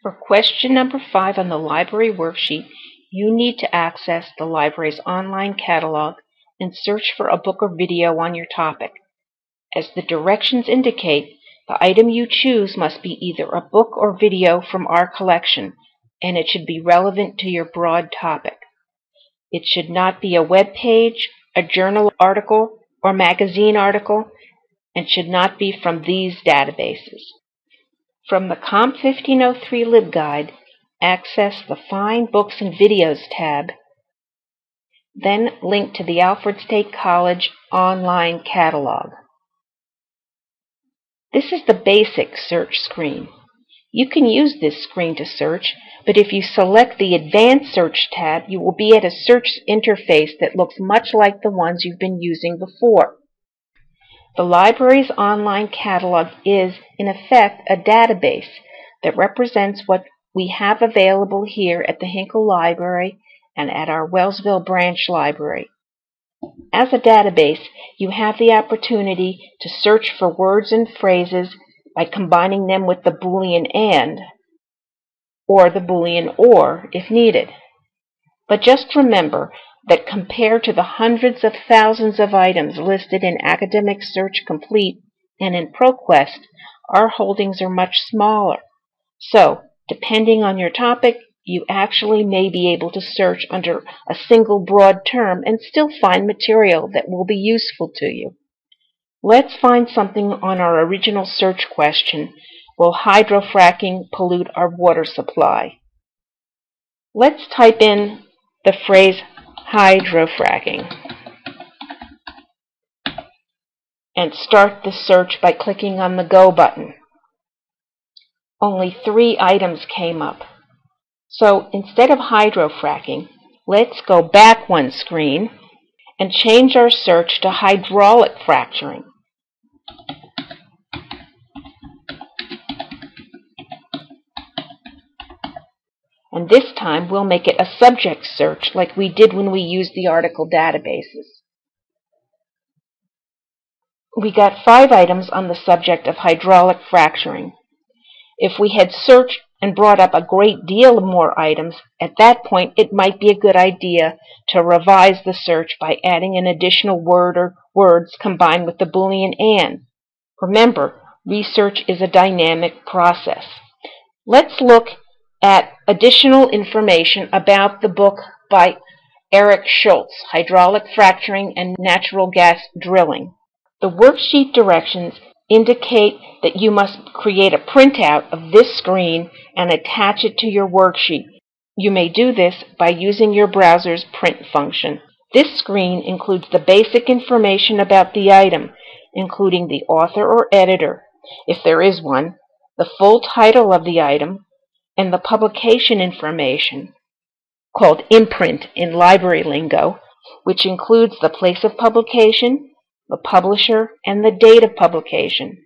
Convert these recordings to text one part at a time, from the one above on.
For question number 5 on the library worksheet, you need to access the library's online catalog and search for a book or video on your topic. As the directions indicate, the item you choose must be either a book or video from our collection, and it should be relevant to your broad topic. It should not be a web page, a journal article, or magazine article, and should not be from these databases. From the Comp 1503 LibGuide, access the Find Books and Videos tab, then link to the Alfred State College online catalog. This is the basic search screen. You can use this screen to search, but if you select the Advanced Search tab, you will be at a search interface that looks much like the ones you've been using before. The library's online catalog is, in effect, a database that represents what we have available here at the Hinkle Library and at our Wellsville branch library. As a database, you have the opportunity to search for words and phrases by combining them with the Boolean AND or the Boolean OR if needed. But just remember that compared to the hundreds of thousands of items listed in Academic Search Complete and in ProQuest, our holdings are much smaller. So, depending on your topic, you actually may be able to search under a single broad term and still find material that will be useful to you. Let's find something on our original search question. Will hydrofracking pollute our water supply? Let's type in the phrase hydrofracking and start the search by clicking on the Go button. Only 3 items came up. So instead of hydrofracking, let's go back one screen and change our search to hydraulic fracturing. And this time we'll make it a subject search like we did when we used the article databases. We got 5 items on the subject of hydraulic fracturing. If we had searched and brought up a great deal more items, at that point it might be a good idea to revise the search by adding an additional word or words combined with the Boolean AND. Remember, research is a dynamic process. Let's look at additional information about the book by Eric Schultz, Hydraulic Fracturing and Natural Gas Drilling. The worksheet directions indicate that you must create a printout of this screen and attach it to your worksheet. You may do this by using your browser's print function. This screen includes the basic information about the item, including the author or editor, if there is one, the full title of the item, and the publication information, called imprint in library lingo, which includes the place of publication, the publisher, and the date of publication.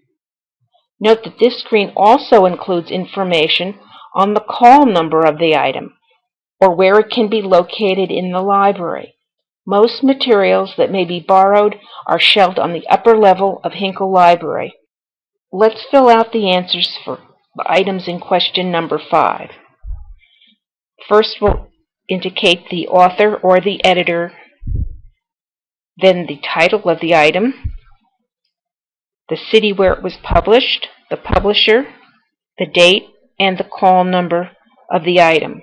Note that this screen also includes information on the call number of the item, or where it can be located in the library. Most materials that may be borrowed are shelved on the upper level of Hinkle Library. Let's fill out the answers for the items in question number 5. First, we'll indicate the author or the editor, then the title of the item, the city where it was published, the publisher, the date, and the call number of the item.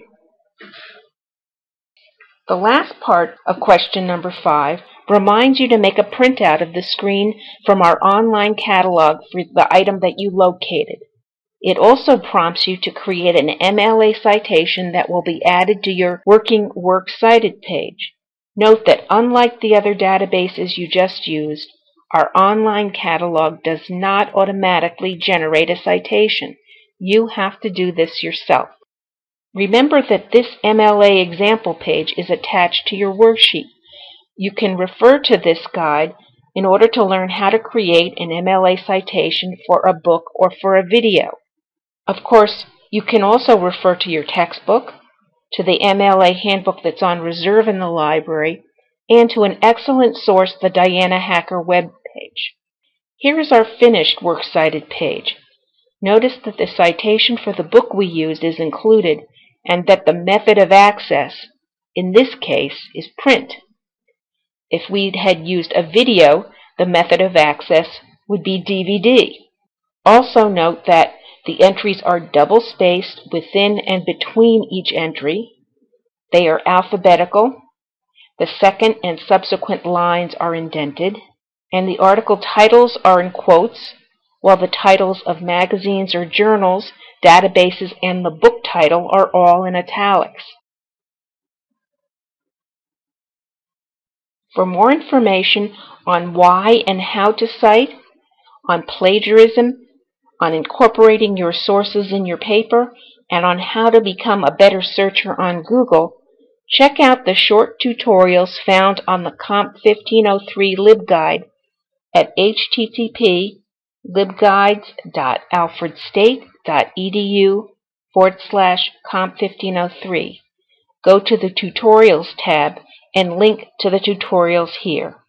The last part of question number 5 reminds you to make a printout of the screen from our online catalog for the item that you located. It also prompts you to create an MLA citation that will be added to your working Works Cited page. Note that unlike the other databases you just used, our online catalog does not automatically generate a citation. You have to do this yourself. Remember that this MLA example page is attached to your worksheet. You can refer to this guide in order to learn how to create an MLA citation for a book or for a video. Of course, you can also refer to your textbook, to the MLA handbook that's on reserve in the library, and to an excellent source, the Diana Hacker web page. Here is our finished Works Cited page. Notice that the citation for the book we used is included and that the method of access, in this case, is print. If we had used a video, the method of access would be DVD. Also note that the entries are double-spaced within and between each entry. They are alphabetical. The second and subsequent lines are indented. And the article titles are in quotes, while the titles of magazines or journals, databases, and the book title are all in italics. For more information on why and how to cite, on plagiarism, on incorporating your sources in your paper, and on how to become a better searcher on Google, check out the short tutorials found on the Comp 1503 LibGuide at http://libguides.alfredstate.edu/comp1503. Go to the Tutorials tab and link to the tutorials here.